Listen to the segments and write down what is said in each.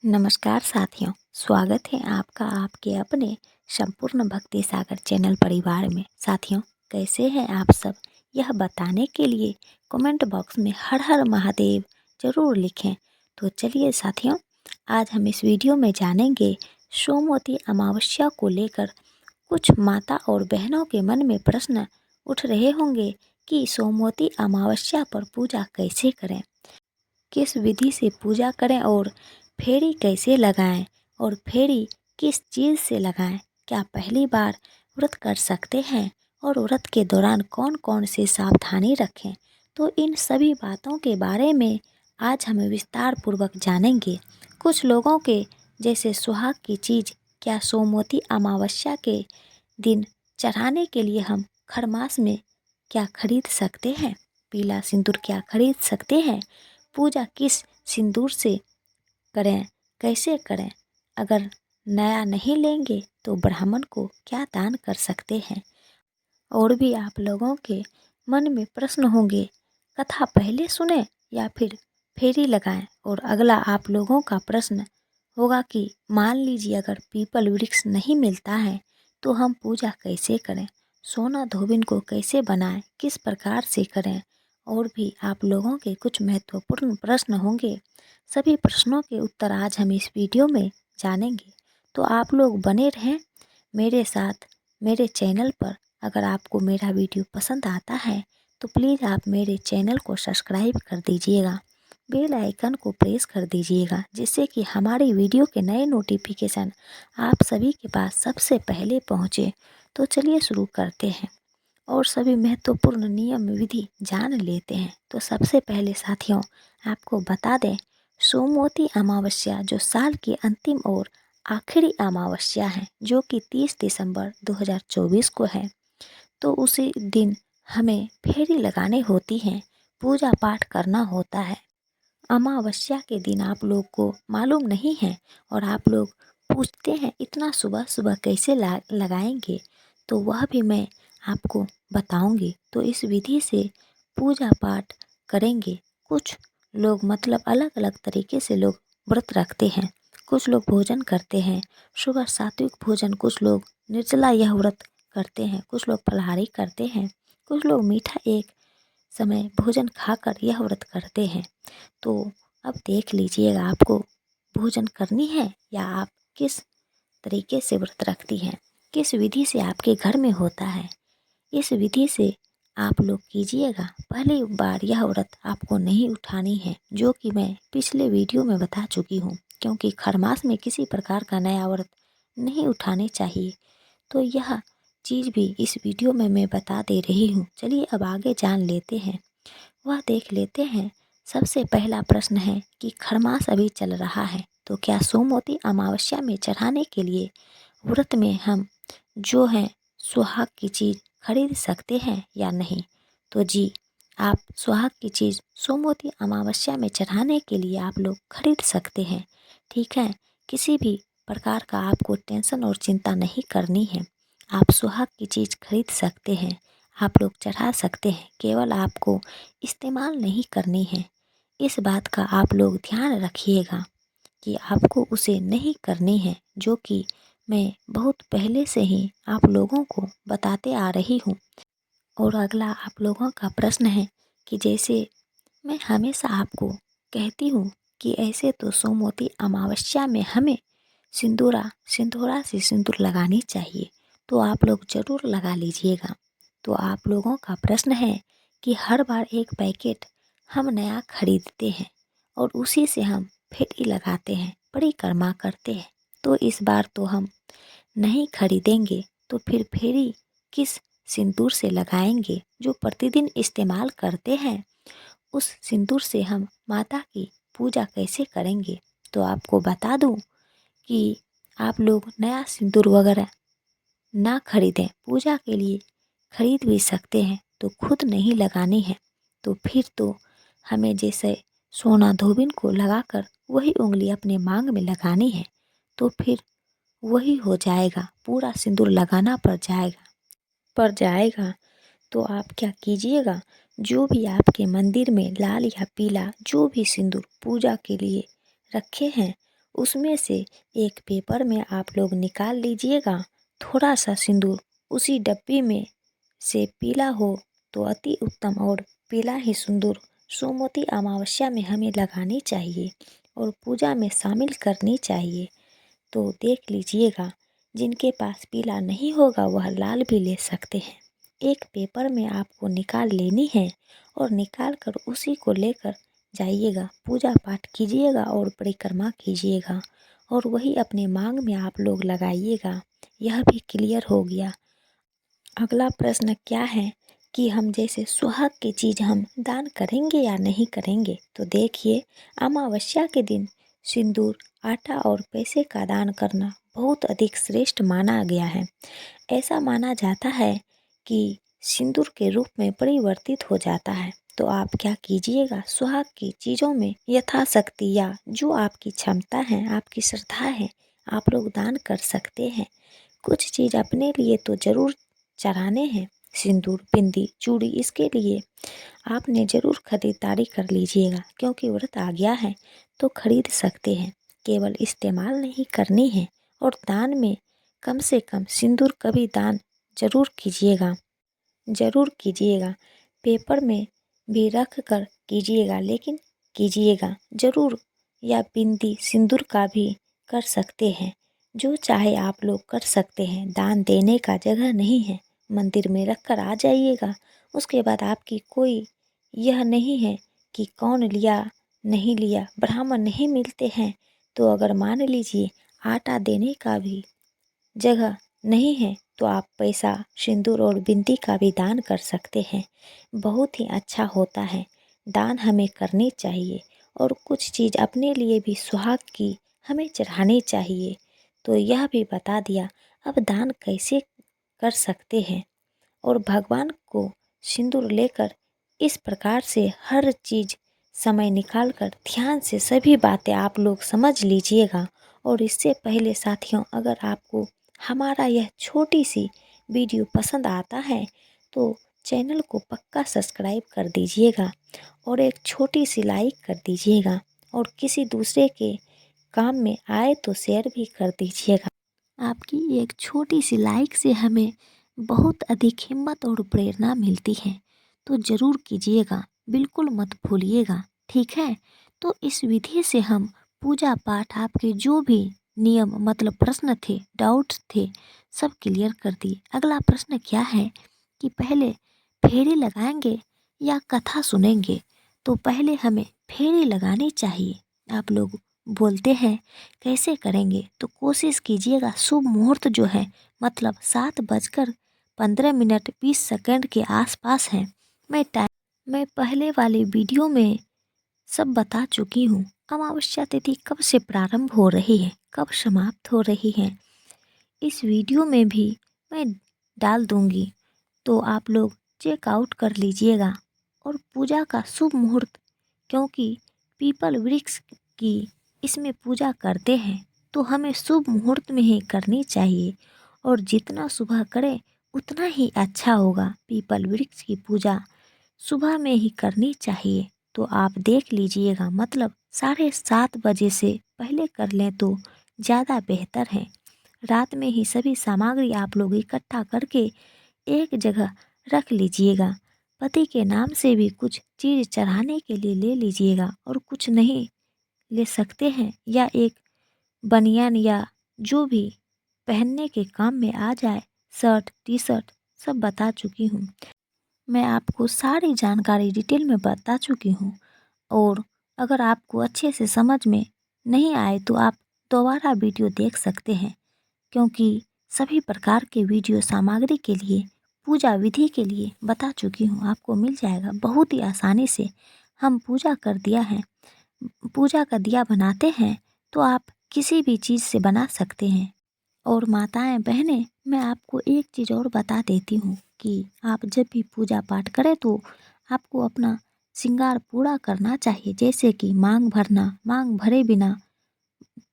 नमस्कार साथियों, स्वागत है आपका आपके अपने संपूर्ण भक्ति सागर चैनल परिवार में। साथियों, कैसे हैं आप सब, यह बताने के लिए कमेंट बॉक्स में हर हर महादेव ज़रूर लिखें। तो चलिए साथियों, आज हम इस वीडियो में जानेंगे सोमवती अमावस्या को लेकर कुछ माता और बहनों के मन में प्रश्न उठ रहे होंगे कि सोमवती अमावस्या पर पूजा कैसे करें, किस विधि से पूजा करें और फेरी कैसे लगाएं और फेरी किस चीज़ से लगाएं। क्या पहली बार व्रत कर सकते हैं और व्रत के दौरान कौन कौन सी सावधानी रखें। तो इन सभी बातों के बारे में आज हम विस्तार पूर्वक जानेंगे। कुछ लोगों के जैसे सुहाग की चीज़ क्या सोमवती अमावस्या के दिन चढ़ाने के लिए हम खरमास में क्या खरीद सकते हैं, पीला सिंदूर क्या खरीद सकते हैं, पूजा किस सिंदूर से करें, कैसे करें, अगर नया नहीं लेंगे तो ब्राह्मण को क्या दान कर सकते हैं। और भी आप लोगों के मन में प्रश्न होंगे, कथा पहले सुने या फिर फेरी लगाएं। और अगला आप लोगों का प्रश्न होगा कि मान लीजिए अगर पीपल वृक्ष नहीं मिलता है तो हम पूजा कैसे करें, सोना धोबिन को कैसे बनाएं, किस प्रकार से करें। और भी आप लोगों के कुछ महत्वपूर्ण प्रश्न होंगे। सभी प्रश्नों के उत्तर आज हम इस वीडियो में जानेंगे। तो आप लोग बने रहें मेरे साथ मेरे चैनल पर। अगर आपको मेरा वीडियो पसंद आता है तो प्लीज़ आप मेरे चैनल को सब्सक्राइब कर दीजिएगा, बेल आइकन को प्रेस कर दीजिएगा, जिससे कि हमारी वीडियो के नए नोटिफिकेशन आप सभी के पास सबसे पहले पहुँचे। तो चलिए शुरू करते हैं और सभी महत्वपूर्ण नियम विधि जान लेते हैं। तो सबसे पहले साथियों आपको बता दें, सोमवती अमावस्या जो साल की अंतिम और आखिरी अमावस्या है, जो कि 30 दिसंबर 2024 को है, तो उसी दिन हमें फेरी लगाने होती हैं, पूजा पाठ करना होता है। अमावस्या के दिन आप लोग को मालूम नहीं है और आप लोग पूछते हैं इतना सुबह सुबह कैसे लगाएंगे, तो वह भी मैं आपको बताऊंगी। तो इस विधि से पूजा पाठ करेंगे। कुछ लोग मतलब अलग अलग तरीके से लोग व्रत रखते हैं। कुछ लोग भोजन करते हैं, सुबह सात्विक भोजन, कुछ लोग निर्जला यह व्रत करते हैं, कुछ लोग फलाहारी करते हैं, कुछ लोग मीठा एक समय भोजन खाकर यह व्रत करते हैं। तो अब देख लीजिएगा आपको भोजन करनी है या आप किस तरीके से व्रत रखती हैं, किस विधि से आपके घर में होता है, इस विधि से आप लोग कीजिएगा। पहली बार यह व्रत आपको नहीं उठानी है, जो कि मैं पिछले वीडियो में बता चुकी हूँ, क्योंकि खरमास में किसी प्रकार का नया व्रत नहीं उठाने चाहिए। तो यह चीज़ भी इस वीडियो में मैं बता दे रही हूँ। चलिए अब आगे जान लेते हैं, वह देख लेते हैं। सबसे पहला प्रश्न है कि खरमास अभी चल रहा है, तो क्या सोमवती अमावस्या में चढ़ाने के लिए व्रत में हम जो है सुहाग की चीज़ खरीद सकते हैं या नहीं। तो जी, आप सुहाग की चीज़ सोमवती अमावस्या में चढ़ाने के लिए आप लोग खरीद सकते हैं। ठीक है, किसी भी प्रकार का आपको टेंशन और चिंता नहीं करनी है। आप सुहाग की चीज़ खरीद सकते हैं, आप लोग चढ़ा सकते हैं, केवल आपको इस्तेमाल नहीं करनी है। इस बात का आप लोग ध्यान रखिएगा कि आपको उसे नहीं करनी है, जो कि मैं बहुत पहले से ही आप लोगों को बताते आ रही हूँ। और अगला आप लोगों का प्रश्न है कि जैसे मैं हमेशा आपको कहती हूँ कि ऐसे तो सोमवती अमावस्या में हमें सिंदूरा से सिंदूर लगानी चाहिए, तो आप लोग ज़रूर लगा लीजिएगा। तो आप लोगों का प्रश्न है कि हर बार एक पैकेट हम नया खरीदते हैं और उसी से हम फेरी लगाते हैं, परिक्रमा करते हैं। तो इस बार तो हम नहीं खरीदेंगे, तो फिर फेरी किस सिंदूर से लगाएंगे, जो प्रतिदिन इस्तेमाल करते हैं उस सिंदूर से हम माता की पूजा कैसे करेंगे। तो आपको बता दूं कि आप लोग नया सिंदूर वगैरह ना खरीदें, पूजा के लिए खरीद भी सकते हैं तो खुद नहीं लगानी है। तो फिर तो हमें जैसे सोना धोबिन को लगाकर वही उंगली अपने मांग में लगानी है, तो फिर वही हो जाएगा, पूरा सिंदूर लगाना पड़ जाएगा। तो आप क्या कीजिएगा, जो भी आपके मंदिर में लाल या पीला जो भी सिंदूर पूजा के लिए रखे हैं उसमें से एक पेपर में आप लोग निकाल लीजिएगा थोड़ा सा सिंदूर। उसी डब्बी में से पीला हो तो अति उत्तम, और पीला ही सिंदूर सोमवती अमावस्या में हमें लगानी चाहिए और पूजा में शामिल करनी चाहिए। तो देख लीजिएगा, जिनके पास पीला नहीं होगा वह लाल भी ले सकते हैं। एक पेपर में आपको निकाल लेनी है और निकाल कर उसी को लेकर जाइएगा, पूजा पाठ कीजिएगा और परिक्रमा कीजिएगा, और वही अपने मांग में आप लोग लगाइएगा। यह भी क्लियर हो गया। अगला प्रश्न क्या है कि हम जैसे सुहाग की चीज़ हम दान करेंगे या नहीं करेंगे। तो देखिए, अमावस्या के दिन सिंदूर, आटा और पैसे का दान करना बहुत अधिक श्रेष्ठ माना गया है। ऐसा माना जाता है कि सिंदूर के रूप में परिवर्तित हो जाता है। तो आप क्या कीजिएगा, सुहाग की चीज़ों में यथाशक्ति या जो आपकी क्षमता है, आपकी श्रद्धा है, आप लोग दान कर सकते हैं। कुछ चीज़ अपने लिए तो ज़रूर चढ़ाने हैं, सिंदूर, बिंदी, चूड़ी, इसके लिए आपने ज़रूर खरीदारी कर लीजिएगा, क्योंकि व्रत आ गया है तो खरीद सकते हैं, केवल इस्तेमाल नहीं करनी है। और दान में कम से कम सिंदूर कभी दान ज़रूर कीजिएगा, ज़रूर कीजिएगा। पेपर में भी रख कर कीजिएगा, लेकिन कीजिएगा ज़रूर। या बिंदी सिंदूर का भी कर सकते हैं, जो चाहे आप लोग कर सकते हैं। दान देने का जगह नहीं है, मंदिर में रख कर आ जाइएगा। उसके बाद आपकी कोई यह नहीं है कि कौन लिया नहीं लिया, ब्राह्मण नहीं मिलते हैं। तो अगर मान लीजिए आटा देने का भी जगह नहीं है तो आप पैसा, सिंदूर और बिंदी का भी दान कर सकते हैं। बहुत ही अच्छा होता है, दान हमें करनी चाहिए। और कुछ चीज़ अपने लिए भी सुहाग की हमें चढ़ानी चाहिए। तो यह भी बता दिया। अब दान कैसे कर सकते हैं, और भगवान को सिंदूर लेकर इस प्रकार से हर चीज़ समय निकाल कर ध्यान से सभी बातें आप लोग समझ लीजिएगा। और इससे पहले साथियों, अगर आपको हमारा यह छोटी सी वीडियो पसंद आता है तो चैनल को पक्का सब्सक्राइब कर दीजिएगा और एक छोटी सी लाइक कर दीजिएगा, और किसी दूसरे के काम में आए तो शेयर भी कर दीजिएगा। आपकी एक छोटी सी लाइक से हमें बहुत अधिक हिम्मत और प्रेरणा मिलती है। तो ज़रूर कीजिएगा, बिल्कुल मत भूलिएगा, ठीक है। तो इस विधि से हम पूजा पाठ, आपके जो भी नियम मतलब प्रश्न थे, डाउट्स थे, सब क्लियर कर दिए। अगला प्रश्न क्या है कि पहले फेरी लगाएंगे या कथा सुनेंगे। तो पहले हमें फेरी लगानी चाहिए। आप लोग बोलते हैं कैसे करेंगे, तो कोशिश कीजिएगा शुभ मुहूर्त जो है मतलब 7:15 के आसपास है। मैं पहले वाले वीडियो में सब बता चुकी हूँ। अमावस्या तिथि कब से प्रारंभ हो रही है, कब समाप्त हो रही है, इस वीडियो में भी मैं डाल दूँगी। तो आप लोग चेकआउट कर लीजिएगा। और पूजा का शुभ मुहूर्त, क्योंकि पीपल वृक्ष की इसमें पूजा करते हैं तो हमें शुभ मुहूर्त में ही करनी चाहिए, और जितना सुबह करें उतना ही अच्छा होगा। पीपल वृक्ष की पूजा सुबह में ही करनी चाहिए। तो आप देख लीजिएगा, मतलब 7:30 से पहले कर लें तो ज़्यादा बेहतर है। रात में ही सभी सामग्री आप लोग इकट्ठा करके एक जगह रख लीजिएगा। पति के नाम से भी कुछ चीज़ चढ़ाने के लिए ले लीजिएगा, और कुछ नहीं ले सकते हैं या एक बनियान या जो भी पहनने के काम में आ जाए, शर्ट, टी शर्ट, सब बता चुकी हूँ। मैं आपको सारी जानकारी डिटेल में बता चुकी हूँ। और अगर आपको अच्छे से समझ में नहीं आए तो आप दोबारा वीडियो देख सकते हैं, क्योंकि सभी प्रकार के वीडियो सामग्री के लिए, पूजा विधि के लिए बता चुकी हूँ। आपको मिल जाएगा बहुत ही आसानी से। हम पूजा कर दिया है, पूजा का दिया बनाते हैं तो आप किसी भी चीज़ से बना सकते हैं। और माताएं बहनें, मैं आपको एक चीज़ और बता देती हूँ कि आप जब भी पूजा पाठ करें तो आपको अपना श्रृंगार पूरा करना चाहिए। जैसे कि मांग भरना, मांग भरे बिना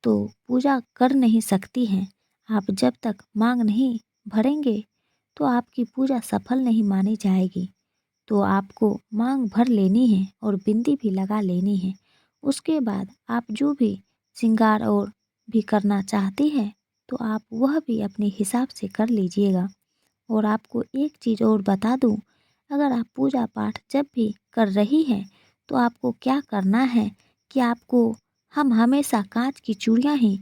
तो पूजा कर नहीं सकती हैं। आप जब तक मांग नहीं भरेंगे तो आपकी पूजा सफल नहीं मानी जाएगी। तो आपको मांग भर लेनी है और बिंदी भी लगा लेनी है। उसके बाद आप जो भी श्रृंगार और भी करना चाहती हैं तो आप वह भी अपने हिसाब से कर लीजिएगा। और आपको एक चीज़ और बता दूं, अगर आप पूजा पाठ जब भी कर रही हैं तो आपको क्या करना है कि आपको हम हमेशा कांच की चूड़ियाँ ही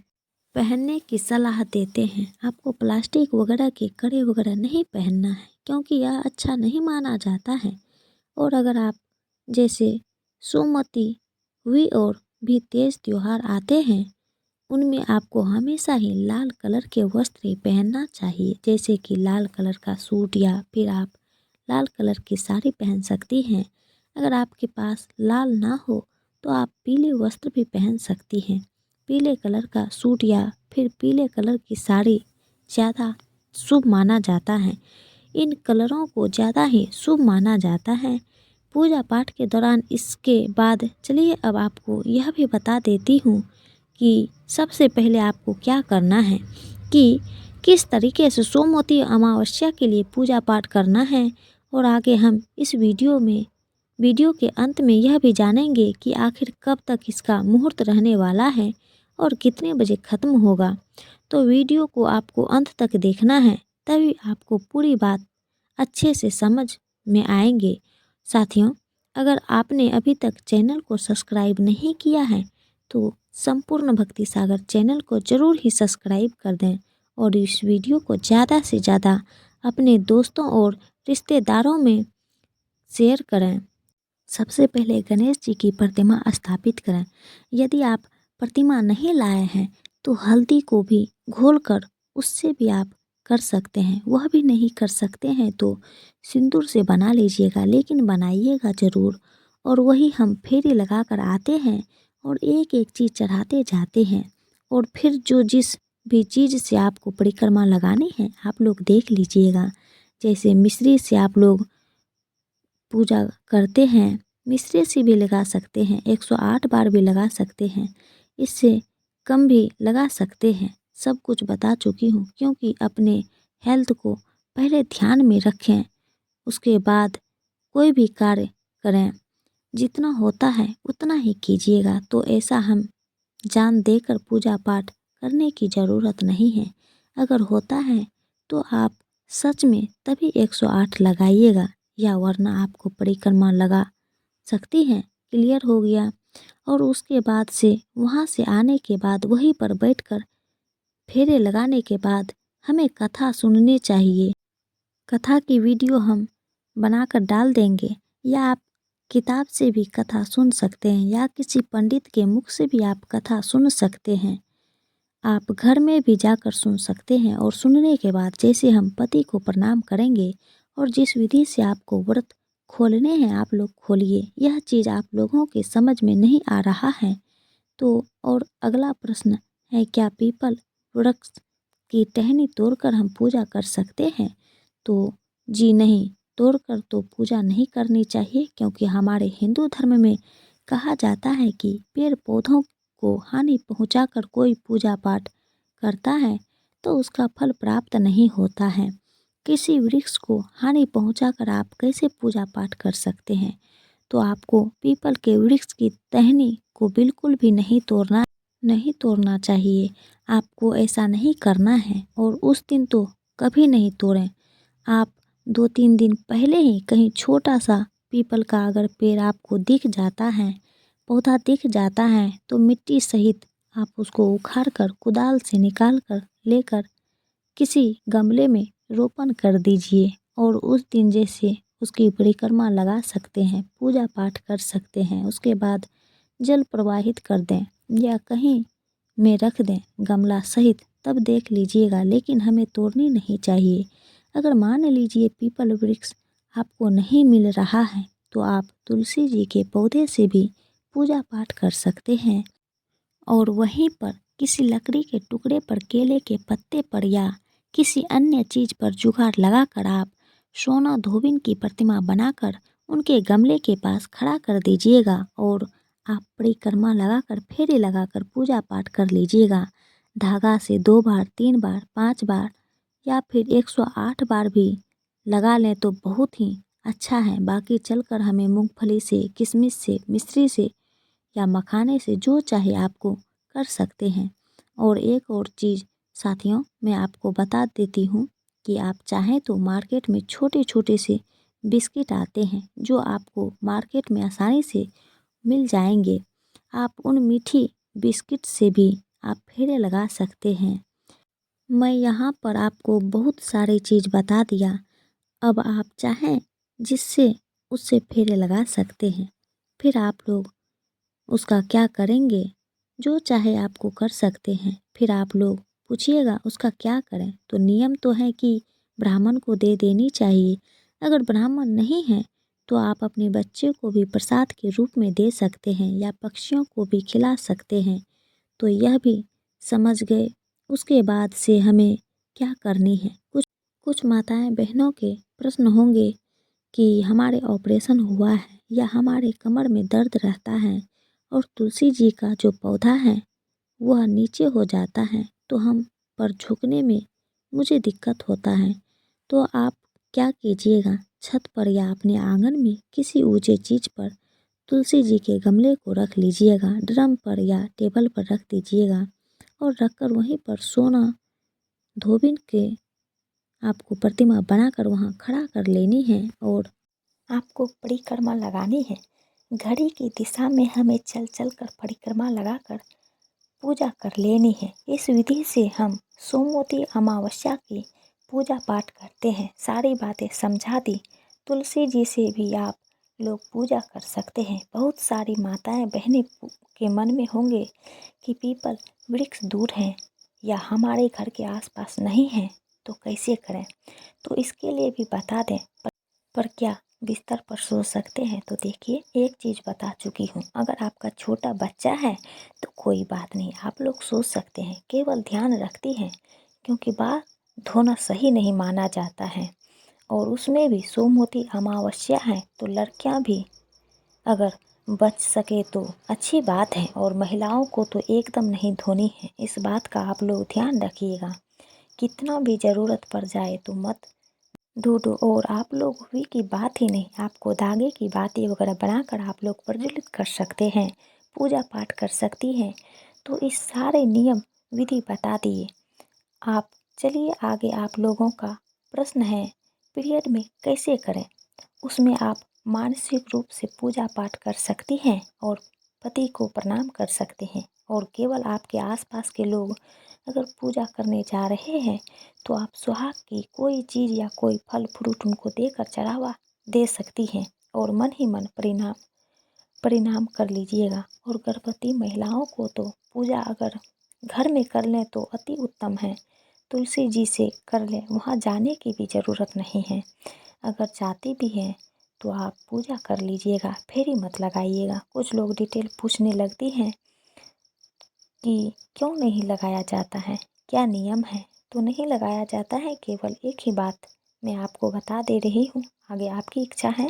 पहनने की सलाह देते हैं। आपको प्लास्टिक वगैरह के कड़े वगैरह नहीं पहनना है, क्योंकि यह अच्छा नहीं माना जाता है। और अगर आप जैसे सोमवती हुई और भी तेज त्योहार आते हैं, उनमें आपको हमेशा ही लाल कलर के वस्त्र ही पहनना चाहिए, जैसे कि लाल कलर का सूट या फिर आप लाल कलर की साड़ी पहन सकती हैं। अगर आपके पास लाल ना हो तो आप पीले वस्त्र भी पहन सकती हैं। पीले कलर का सूट या फिर पीले कलर की साड़ी ज़्यादा शुभ माना जाता है। इन कलरों को ज़्यादा ही शुभ माना जाता है पूजा पाठ के दौरान। इसके बाद चलिए अब आपको यह भी बता देती हूँ कि सबसे पहले आपको क्या करना है कि किस तरीके से सोमवती अमावस्या के लिए पूजा पाठ करना है। और आगे हम इस वीडियो के अंत में यह भी जानेंगे कि आखिर कब तक इसका मुहूर्त रहने वाला है और कितने बजे ख़त्म होगा। तो वीडियो को आपको अंत तक देखना है, तभी आपको पूरी बात अच्छे से समझ में आएंगे। साथियों, अगर आपने अभी तक चैनल को सब्सक्राइब नहीं किया है तो संपूर्ण भक्ति सागर चैनल को ज़रूर ही सब्सक्राइब कर दें और इस वीडियो को ज़्यादा से ज़्यादा अपने दोस्तों और रिश्तेदारों में शेयर करें। सबसे पहले गणेश जी की प्रतिमा स्थापित करें। यदि आप प्रतिमा नहीं लाए हैं तो हल्दी को भी घोलकर उससे भी आप कर सकते हैं। वह भी नहीं कर सकते हैं तो सिंदूर से बना लीजिएगा, लेकिन बनाइएगा ज़रूर। और वही हम फेरी लगा कर आते हैं और एक एक चीज़ चढ़ाते जाते हैं। और फिर जो जिस भी चीज़ से आपको परिक्रमा लगानी है आप लोग देख लीजिएगा। जैसे मिश्री से आप लोग पूजा करते हैं, मिश्री से भी लगा सकते हैं, 108 बार भी लगा सकते हैं, इससे कम भी लगा सकते हैं। सब कुछ बता चुकी हूँ, क्योंकि अपने हेल्थ को पहले ध्यान में रखें, उसके बाद कोई भी कार्य करें। जितना होता है उतना ही कीजिएगा। तो ऐसा हम जान देकर पूजा पाठ करने की ज़रूरत नहीं है। अगर होता है तो आप सच में तभी 108 लगाइएगा, या वरना आपको परिक्रमा लगा सकती हैं। क्लियर हो गया। और उसके बाद से वहाँ से आने के बाद वहीं पर बैठकर फेरे लगाने के बाद हमें कथा सुननी चाहिए। कथा की वीडियो हम बनाकर डाल देंगे, या आप किताब से भी कथा सुन सकते हैं, या किसी पंडित के मुख से भी आप कथा सुन सकते हैं। आप घर में भी जाकर सुन सकते हैं। और सुनने के बाद जैसे हम पति को प्रणाम करेंगे और जिस विधि से आपको व्रत खोलने हैं आप लोग खोलिए। यह चीज़ आप लोगों के समझ में नहीं आ रहा है तो। और अगला प्रश्न है, क्या पीपल वृक्ष की टहनी तोड़कर हम पूजा कर सकते हैं? तो जी नहीं, तोड़कर तो पूजा नहीं करनी चाहिए, क्योंकि हमारे हिंदू धर्म में कहा जाता है कि पेड़ पौधों को हानि पहुंचाकर कोई पूजा पाठ करता है तो उसका फल प्राप्त नहीं होता है। किसी वृक्ष को हानि पहुंचाकर आप कैसे पूजा पाठ कर सकते हैं? तो आपको पीपल के वृक्ष की टहनी को बिल्कुल भी नहीं तोड़ना चाहिए। आपको ऐसा नहीं करना है। और उस दिन तो कभी नहीं तोड़ें। आप 2-3 दिन पहले ही कहीं छोटा सा पीपल का अगर पेड़ आपको दिख जाता है, पौधा दिख जाता है, तो मिट्टी सहित आप उसको उखाड़ कर कुदाल से निकाल कर लेकर किसी गमले में रोपण कर दीजिए। और उस दिन जैसे उसकी परिक्रमा लगा सकते हैं, पूजा पाठ कर सकते हैं। उसके बाद जल प्रवाहित कर दें या कहीं में रख दें गमला सहित, तब देख लीजिएगा। लेकिन हमें तोड़नी नहीं चाहिए। अगर मान लीजिए पीपल वृक्ष आपको नहीं मिल रहा है तो आप तुलसी जी के पौधे से भी पूजा पाठ कर सकते हैं। और वहीं पर किसी लकड़ी के टुकड़े पर, केले के पत्ते पर या किसी अन्य चीज़ पर जुगाड़ लगाकर आप सोना धोबिन की प्रतिमा बनाकर उनके गमले के पास खड़ा कर दीजिएगा। और आप परिक्रमा लगाकर फेरे लगाकर पूजा पाठ कर लीजिएगा। धागा से 2 बार, 3 बार, 5 बार या फिर 108 बार भी लगा लें तो बहुत ही अच्छा है। बाकी चलकर हमें मूंगफली से, किशमिश से, मिश्री से या मखाने से जो चाहे आपको कर सकते हैं। और एक और चीज़ साथियों मैं आपको बता देती हूँ कि आप चाहें तो मार्केट में छोटे छोटे से बिस्किट आते हैं जो आपको मार्केट में आसानी से मिल जाएंगे। आप उन मीठी बिस्किट से भी आप फेरे लगा सकते हैं। मैं यहाँ पर आपको बहुत सारी चीज़ बता दिया। अब आप चाहें जिससे उससे फेरे लगा सकते हैं। फिर आप लोग उसका क्या करेंगे, जो चाहे आपको कर सकते हैं। फिर आप लोग पूछिएगा उसका क्या करें, तो नियम तो है कि ब्राह्मण को दे देनी चाहिए। अगर ब्राह्मण नहीं है तो आप अपने बच्चे को भी प्रसाद के रूप में दे सकते हैं या पक्षियों को भी खिला सकते हैं। तो यह भी समझ गए। उसके बाद से हमें क्या करनी है। कुछ कुछ माताएं बहनों के प्रश्न होंगे कि हमारे ऑपरेशन हुआ है या हमारे कमर में दर्द रहता है और तुलसी जी का जो पौधा है वह नीचे हो जाता है तो हम पर झुकने में मुझे दिक्कत होता है। तो आप क्या कीजिएगा, छत पर या अपने आंगन में किसी ऊंचे चीज़ पर तुलसी जी के गमले को रख लीजिएगा, ड्रम पर या टेबल पर रख दीजिएगा और रखकर वहीं पर सोना धोबिन के आपको प्रतिमा बनाकर वहाँ खड़ा कर लेनी है और आपको परिक्रमा लगानी है। घड़ी की दिशा में हमें चल चल कर परिक्रमा लगाकर पूजा कर लेनी है। इस विधि से हम सोमवती अमावस्या की पूजा पाठ करते हैं। सारी बातें समझा दी। तुलसी जी से भी आप लोग पूजा कर सकते हैं। बहुत सारी माताएं बहनें के मन में होंगे कि पीपल वृक्ष दूर हैं या हमारे घर के आसपास नहीं है तो कैसे करें, तो इसके लिए भी बता दें। पर क्या बिस्तर पर सो सकते हैं? तो देखिए एक चीज़ बता चुकी हूँ, अगर आपका छोटा बच्चा है तो कोई बात नहीं, आप लोग सो सकते हैं। केवल ध्यान रखती हैं क्योंकि बाल धोना सही नहीं माना जाता है और उसमें भी सोमवती अमावस्या है तो लड़कियां भी अगर बच सके तो अच्छी बात है और महिलाओं को तो एकदम नहीं धोनी है। इस बात का आप लोग ध्यान रखिएगा। कितना भी ज़रूरत पड़ जाए तो मत डूडो। और आप लोग हुई की बात ही नहीं, आपको धागे की बातें वगैरह बनाकर आप लोग प्रज्वलित कर सकते हैं, पूजा पाठ कर सकती हैं। तो इस सारे नियम विधि बता दिए। आप चलिए आगे आप लोगों का प्रश्न है पीरियड में कैसे करें। उसमें आप मानसिक रूप से पूजा पाठ कर सकती हैं और पति को प्रणाम कर सकते हैं। और केवल आपके आसपास के लोग अगर पूजा करने जा रहे हैं तो आप सुहाग की कोई चीज़ या कोई फल फ्रूट उनको देकर चढ़ावा दे सकती हैं और मन ही मन परिणाम कर लीजिएगा। और गर्भवती महिलाओं को तो पूजा अगर घर में कर लें तो अति उत्तम है। तुलसी जी से कर लें, वहाँ जाने की भी ज़रूरत नहीं है। अगर जाती भी हैं तो आप पूजा कर लीजिएगा, फेरी मत लगाइएगा। कुछ लोग डिटेल पूछने लगती हैं कि क्यों नहीं लगाया जाता है, क्या नियम है। तो नहीं लगाया जाता है, केवल एक ही बात मैं आपको बता दे रही हूँ, आगे आपकी इच्छा है।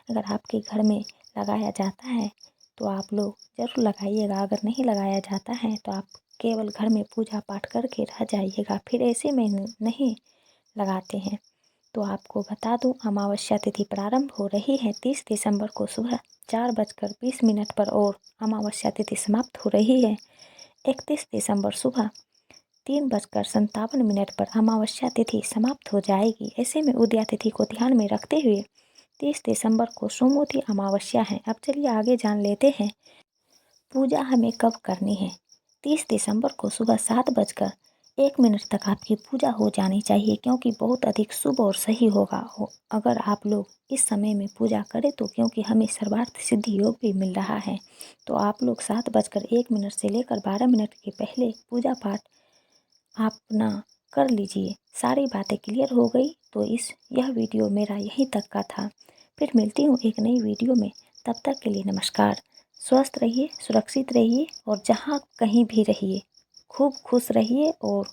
अगर आपके घर में लगाया जाता है तो आप लोग ज़रूर लगाइएगा, अगर नहीं लगाया जाता है तो आप केवल घर में पूजा पाठ करके रह जाइएगा, फिर ऐसे में नहीं लगाते हैं। तो आपको बता दूं अमावस्या तिथि प्रारंभ हो रही है 30 दिसंबर को सुबह 4:20 पर और अमावस्या तिथि समाप्त हो रही है 31 दिसंबर सुबह 3:57 पर अमावस्या तिथि समाप्त हो जाएगी। ऐसे में उदया तिथि को ध्यान में रखते हुए 30 दिसंबर को सोमवती अमावस्या है। अब चलिए आगे जान लेते हैं पूजा हमें कब करनी है। 30 दिसंबर को सुबह 7:01 तक आपकी पूजा हो जानी चाहिए क्योंकि बहुत अधिक शुभ और सही होगा अगर आप लोग इस समय में पूजा करें तो, क्योंकि हमें सर्वार्थ सिद्धि योग भी मिल रहा है। तो आप लोग 7:01 से लेकर 12 के पहले पूजा पाठ आप अपना कर लीजिए। सारी बातें क्लियर हो गई तो यह वीडियो मेरा यहीं तक का था। फिर मिलती हूँ एक नई वीडियो में, तब तक के लिए नमस्कार। स्वस्थ रहिए, सुरक्षित रहिए और जहाँ कहीं भी रहिए खूब खुश रहिए और